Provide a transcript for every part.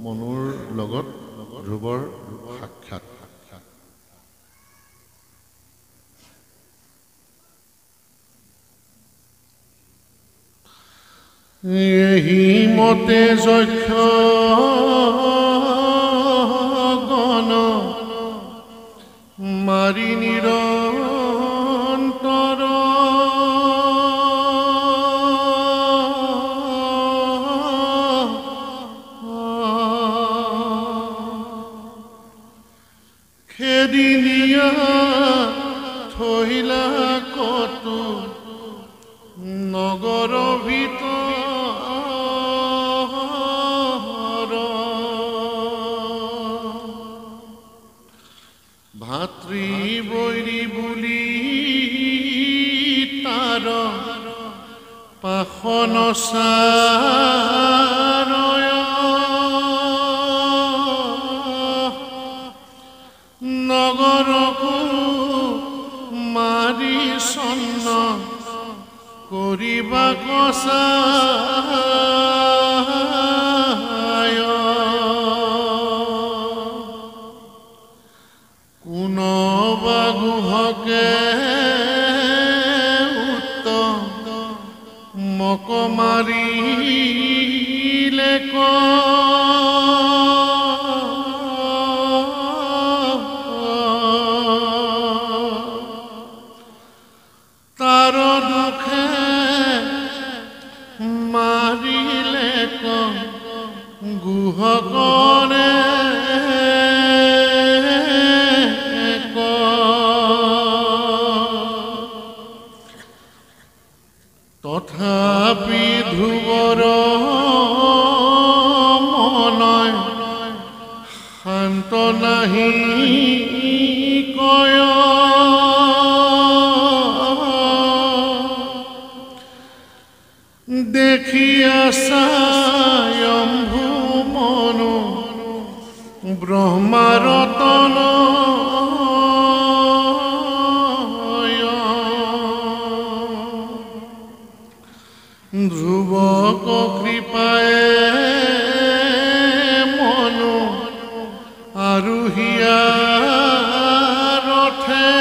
মনুৰ লগত ধ্ৰুৱৰ সাক্ষাৎ। এহি মতে যক্ষ গণ মাৰি নিৰন্তৰ খেদিনিয়া থৈলা কতো নগৰ ভিতৰ ভাতৃ বৈৰী বুলি তাৰ পাখন চাৰয় নগৰকো মাৰি চন্ন কৰিবা কচায় কোনবা গুহকে উত্তম মক মাৰিলে তাৰ দুখে মাৰিলে গুহকৰে তথাপি ধ্ৰুৱৰ মনয় শান্ত নাহি কয় দেখিয়া স্বয়ম্ভু মনু ব্ৰহ্মাৰতন ধ্ৰুৱক কৃপায়ে মনু আৰোহিয়া ৰথে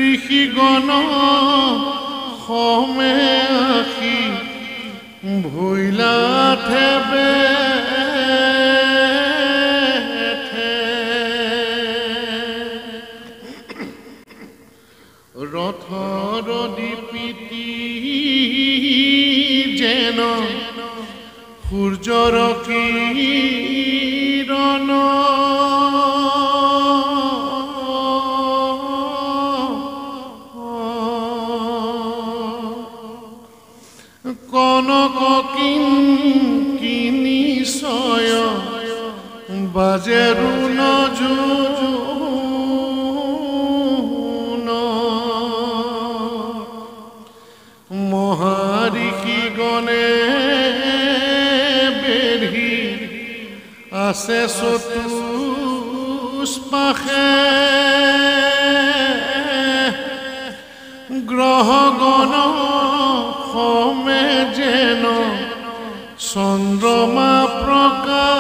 ঋষিগণ সমে আখি ভৈলাথে ৰথৰ দীপিতি যেন সূৰ্যৰ কিৰণ কনক কিনিশয় বাজে ৰুণ মহাৰিষি গণে বেঢ়ি আছে চতুষ্পাশে গ্ৰহগণ সমে যেন চন্দ্ৰমা প্ৰকাশে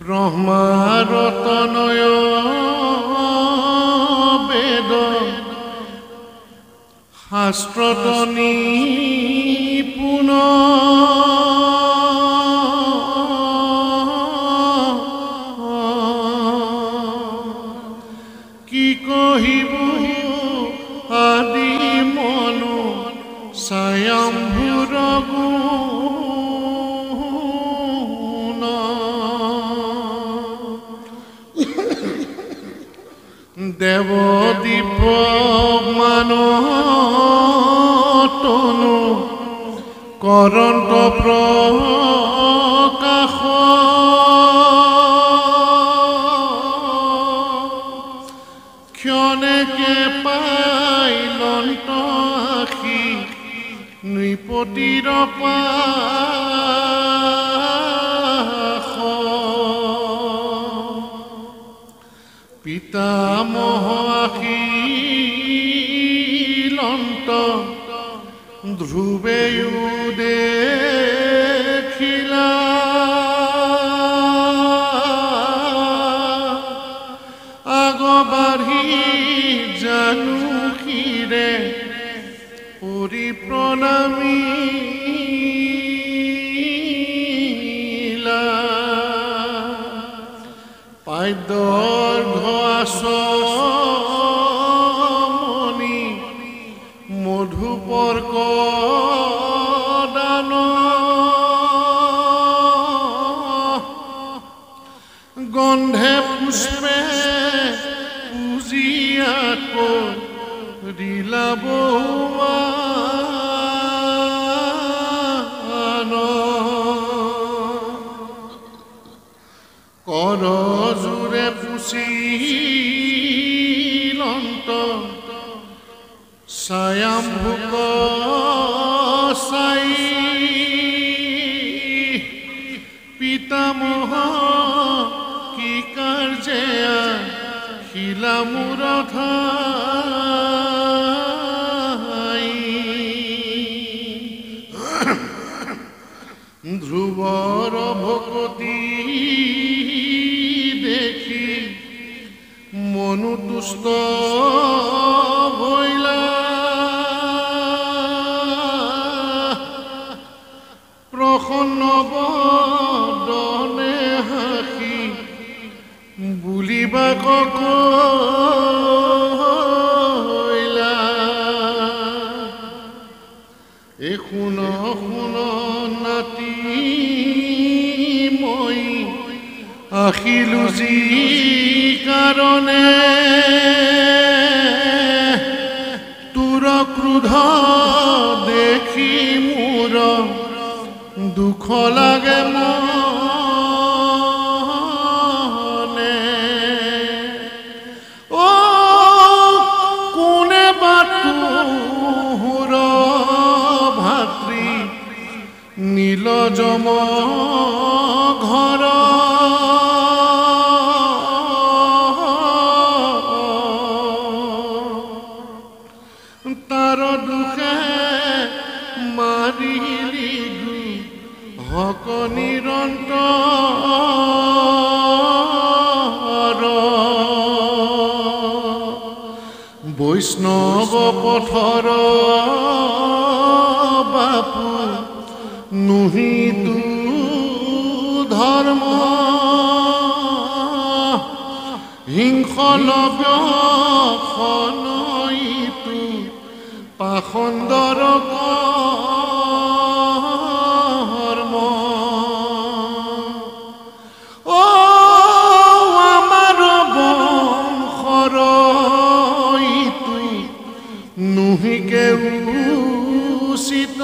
ব্ৰহ্মাৰতনয় বেদ শাস্ত্ৰত নিপুণ কি কহিব আদি মনু স্বয়ম্ভুৰ গুণ দেৱদীপ মানতনু কৰন্ত প্ৰকাশ ক্ষণেকে পাইলন্ত আখি নৃপতিৰ পাশ পিতামহ আখি লন্ত ধ্ৰুবেয়ু দেখিলা আগবাঢ়ি জানু শিৰে পুৰি প্ৰণামিলা পাদ্যৰ্ঘ আচমনি মধুপৰ্ক দান গন্ধে পুষ্পে পুজিয়াকো দিলা বহুমান কৰজোৰে পুচিলন্ত স্বয়ম্ভুক চাই পিতামহ কি কাৰ্যে শিলা মোৰ ঠাই ধ্ৰুৱৰ ভকতি দেখি মনু তুষ্ট ভৈলা প্ৰসন্ন বদনে হাসি বুলিবা কইলা এ শুন শুন নাতি মই আহিলো যি কাৰণে তোৰ ক্ৰোধ দেখি মোৰ দুখ লাগে মনে অ কোনে বাতুৰ ভাতৃ নীলজম ঘৰ তাৰ দুখে মাৰিলি হক নিৰন্তৰ বৈষ্ণৱ পথৰ বাপু নুহিতু ধৰ্ম হিংসলব্য খনইতু পাখণ্ডৰ কৰ্ম অ আমাৰ বংশৰ ইতু নুহিকে উচিত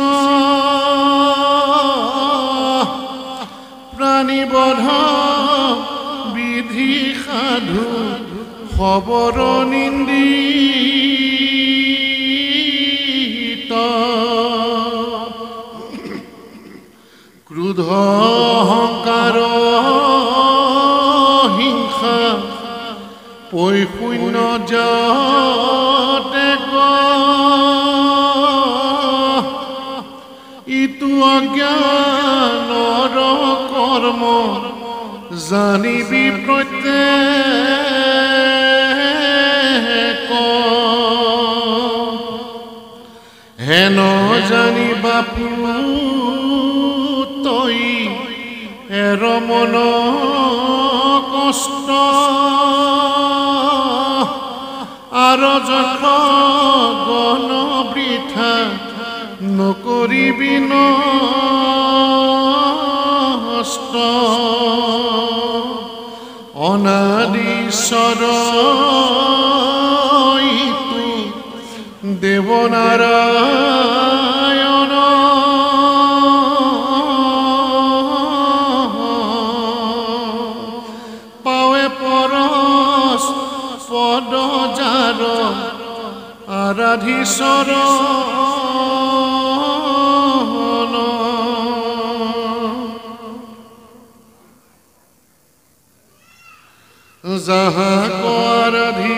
প্ৰাণীবধ বিধি সাধু খবৰ নিন্দিত ক্ৰোধ অহংকাৰ হিংসা পৈশূন্য যাতে ইটো অজ্ঞানৰ কৰ্ম জানিবি প্ৰত্যেক হেন জানিবা তই এৰ মন কষ্ট আৰু যথ গণ বৃথা নকৰিবি নষ্ট অনাদিশ্বৰ ইতু দেৱনাৰায়ণ পাৱে পৰশ পদ যাৰ আৰাধীশ্বৰ যাহা কৰাধি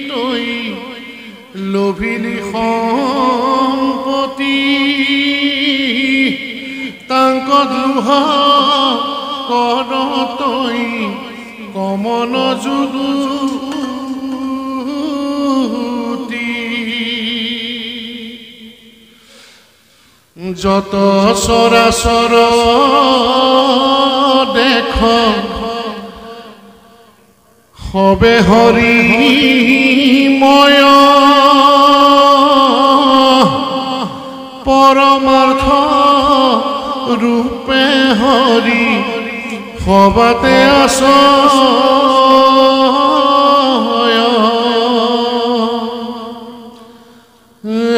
তই লোভিলি সম্পত্তি তাঙ্ক দ্ৰোহ কৰ তই কমল যুগুতি যত চৰাচৰ দেখ সবে হৰিময় পৰমাৰ্থ ৰূপে হৰি সবাতে আছ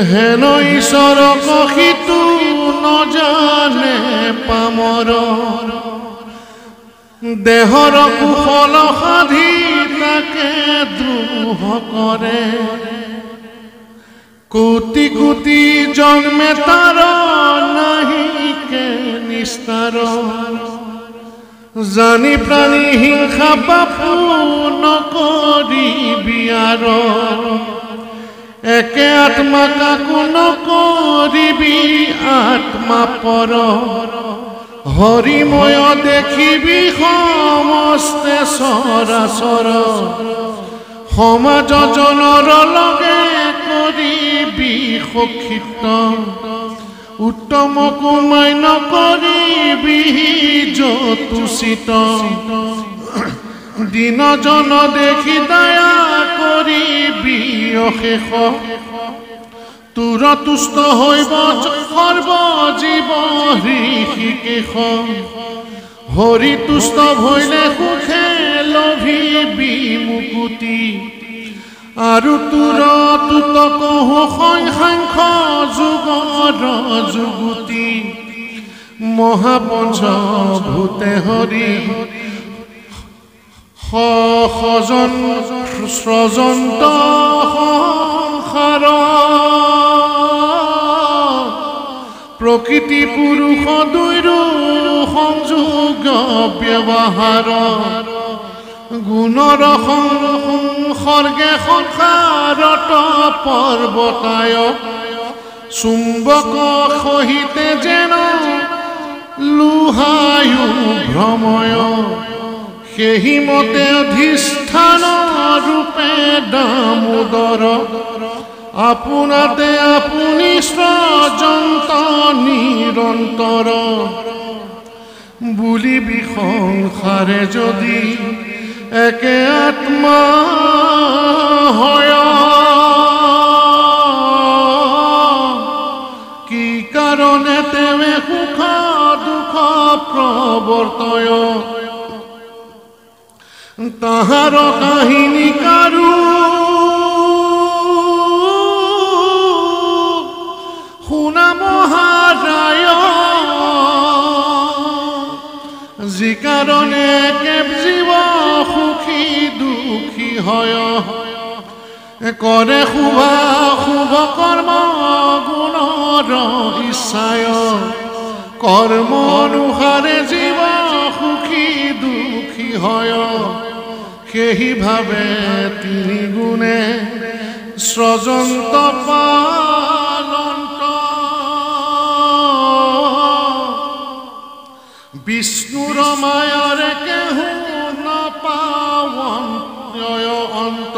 হেন ঈশ্বৰক সিটো নজানে পামৰ দেহৰ কুশল সাধি তাকে দ্ৰোহ কৰে কোটি কোটি জন্মে তাৰ নাহিকে নিস্তাৰ জানি প্ৰাণী হিংসা পাপু নকৰিবি আৰ একে আত্মা কাকো নকৰিবি আত্মা পৰ হৰিময় দেখিবি সমস্তে চৰাচৰ সমাজ জনৰ লগে কৰিবি সখিত উত্তম কুমাই নকৰিবি যতুচিত দিনজন দেখি দয়া কৰিবি অশেষ তোৰ তুষ্ট হৈব সৰ্ব জীৱ ঋষিকেশ হৰি তুষ্ট ভৈলে সুখে লভিবি মুকুতি আৰু তোৰ তুত কহো সংখ্য যুগৰ যুগুতি মহাপঞ্চভূতে হৰি সজন স্ৰজন্ত সংসাৰ প্ৰকৃতি পুৰুষ দুইৰো সংযোগ ব্যৱহাৰ গুণৰ সংসৰ্গে সংসাৰত পৰ্বতায় চুম্বক সহিতে যেন লোহায়ু ভ্ৰময় সেই মতে অধিষ্ঠান ৰূপে দামোদৰ আপোনাতে আপুনি স্ৰজন্ত নিৰন্তৰ বুলিবি সংসাৰে যদি একে আত্মা হয় কি কাৰণে তেৱে সুখ দুখ প্ৰৱৰ্তয় তাহাৰ কাহিনী কাৰো শুনা মহাৰায় যি কাৰণে কেব জীৱ সুখী দুখী হয় কৰে শুভ কৰ্ম গুণৰ ইচ্ছায় কৰ্ম অনুসাৰে জীৱ সুখী দুখী হয় সেই ভাবে তিনি গুণে স্ৰজন্ত পালন্ত বিষ্ণুৰ মায়াৰে কেহু নাপাৱন্ত্যয় অন্ত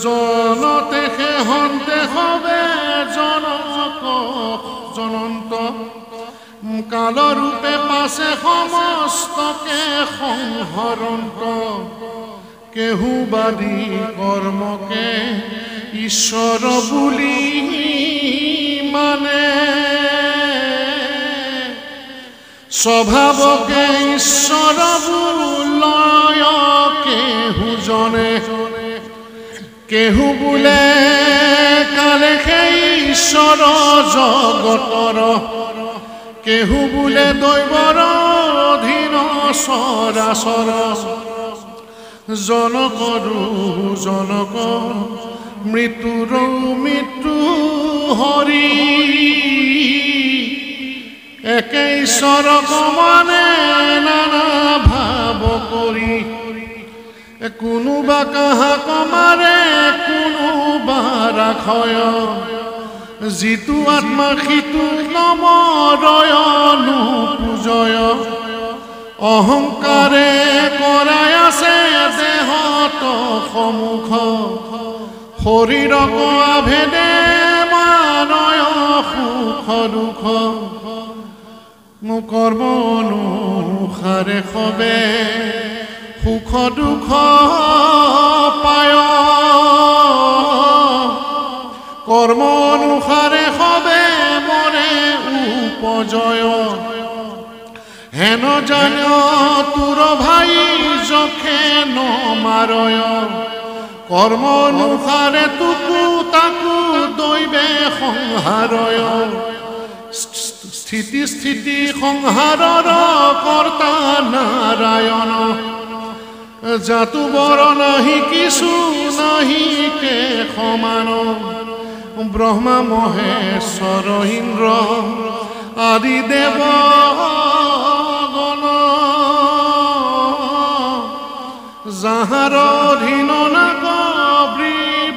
জনতে সেহন্তে হবে জনন্ত কালৰূপে পাছে সমস্তকে সংহৰন্ত কেহু বাদী কৰ্মকে ঈশ্বৰ বুলি মানে স্বভাৱকে ঈশ্বৰ বুলয় কেহু জনে কেহু বোলে কালে সেই ঈশ্বৰ জগতৰ কেহু বোলে দৈৱৰ অধীন চৰাচৰ জনকৰো জনক মৃত্যুৰো মৃত্যু হৰি একে ঈশ্বৰক মানে নানা ভাৱ কৰি কোনোবা কাহাক মাৰে কোনোবা ৰাখয় যিটো আত্মা সিটো নমৰয়নো পূজয় অহংকাৰে কৰাই আছে দেহত সমুখ শৰীৰক আভেদে মানয় সুখ দুখ কৰ্ম অনুসাৰে সবে সুখ দুখ পায় কৰ্ম অনুসাৰে সবে মৰে উপজয় হেন জান তোৰ ভাই জখে নমাৰয় কৰ্ম অনুসাৰে তোকো তাকো দৈবে সংহাৰয় স্থিতি স্থিতি সংহাৰৰ কৰ্তা নাৰায়ণ জাতু বৰ নাহি কিছু নাহি কে সমান ব্ৰহ্মা মহেশ্বৰ ইন্দ্ৰ আদি দেৱগণ যাহাৰ অধীন নাগ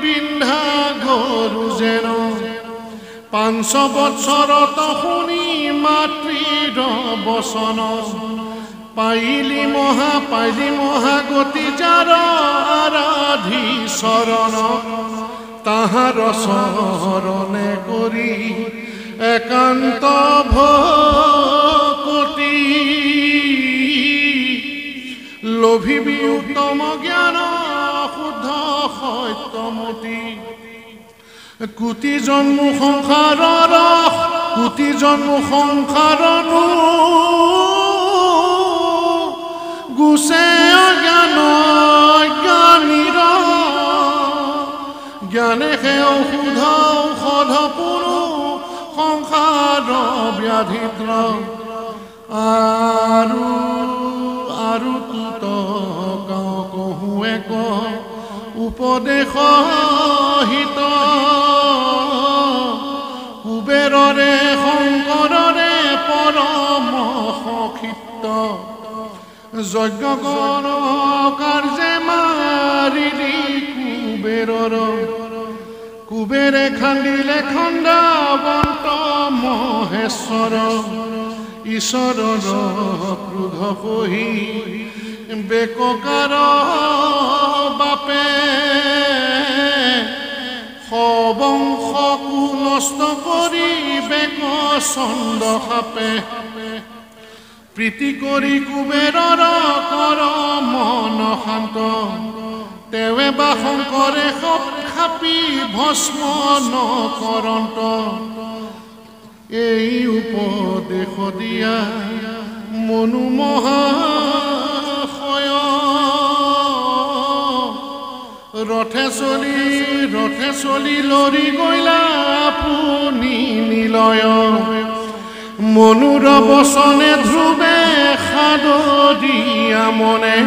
বৃন্দাা গৰু যেন 500 বৎসৰত শুনি মাতৃৰ বচন পাইলি মহাগতি যাৰ আৰাধি চৰণ তাহাৰ চৰণে কৰি একান্ত ভকতি লোভিবি উত্তম জ্ঞান শুদ্ধ সত্যমতি কোটি জন্ম সংসাৰৰ কোটি জন্ম সংসাৰৰ গুছে অজ্ঞান জ্ঞানীৰ জ্ঞানে সে ঔষধ ঔষধ পুৰু সংসাৰ ব্যাধিত্ৰ আৰু তুত কহু এক উপদেশ হিত কুবেৰৰে শংকৰৰে পৰম সখিত যজ্ঞ কৰ কাৰ্যে মাৰিলি কুবেৰে খান্দিলে খণ্ডাবন্ত মহেশ্বৰ ঈশ্বৰৰ ক্ৰোধ সহি বেককাৰ বাপে সবংশকো নষ্ট কৰি বেক চন্দ সাপে প্ৰীতি কৰি কুবেৰৰ কৰ মন শান্ত তেৱে বা শংকৰে সপ খাপি ভস্ম নকৰন্ত এই উপদেশ দিয়া মনু মহাশয় ৰথে চলি লৰি গইলা আপুনি নিলয় মনুৰ বচনে ধ্ৰুৱে সাদৰিয়া মনে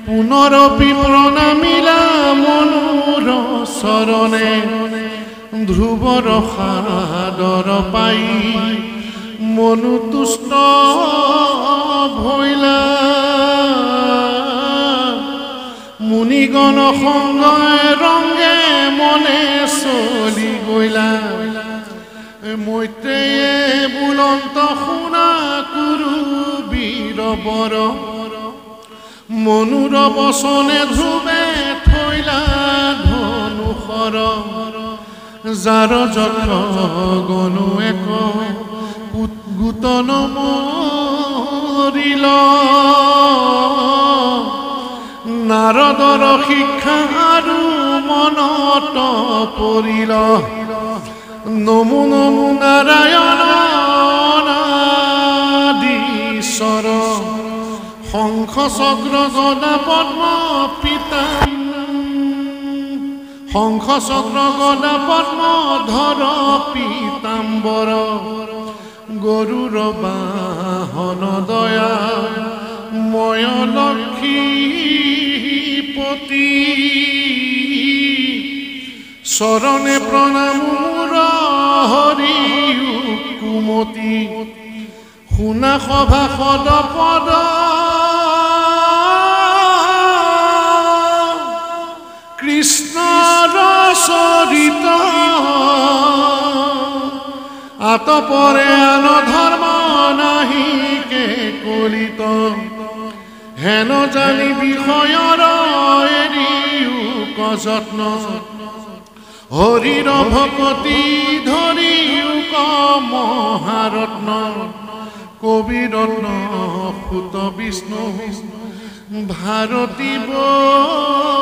পুনৰপি প্ৰণামিলা মনুৰ চৰণে ধ্ৰুৱৰ সাদৰ পাই মনু তুষ্ট ভৈলা মুনিগণ সংগয় ৰংগে মনে চলি গইলা মৈত্ৰেয়ে বুলন্ত শুনা কুৰু বীৰবৰ মনুৰ বচনে ধ্ৰুৱে থৈলা ধনুষৰ যাৰ যথ গণু এক গোট নমৰিল নাৰদৰ শিক্ষা আৰু মনত পৰিল নমো নমো নাৰায়ণ নাদীশ্বৰ শংখ চক্ৰ গদা পদ্ম ধৰ পীতাম্বৰ গৰুৰ বাহন দয়া ময় লক্ষ্মীপতি চৰণে প্ৰণাম মোৰ হৰি কুমতি শুনা সভা সদ পদ কৃষ্ণৰ চৰিত আতপৰে আন ধৰ্ম নাহিকে কলিত হেন জানি বিষয়ৰ এৰিও কযত্ন হৰিৰ ভকতি ধৰিও মহাৰত্ন কবিৰত্ন সুত বিষ্ণু ভাৰতী বদতি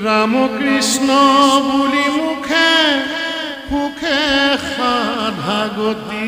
ৰামকৃষ্ণ বুলি মুখে মুখে সাধাগতি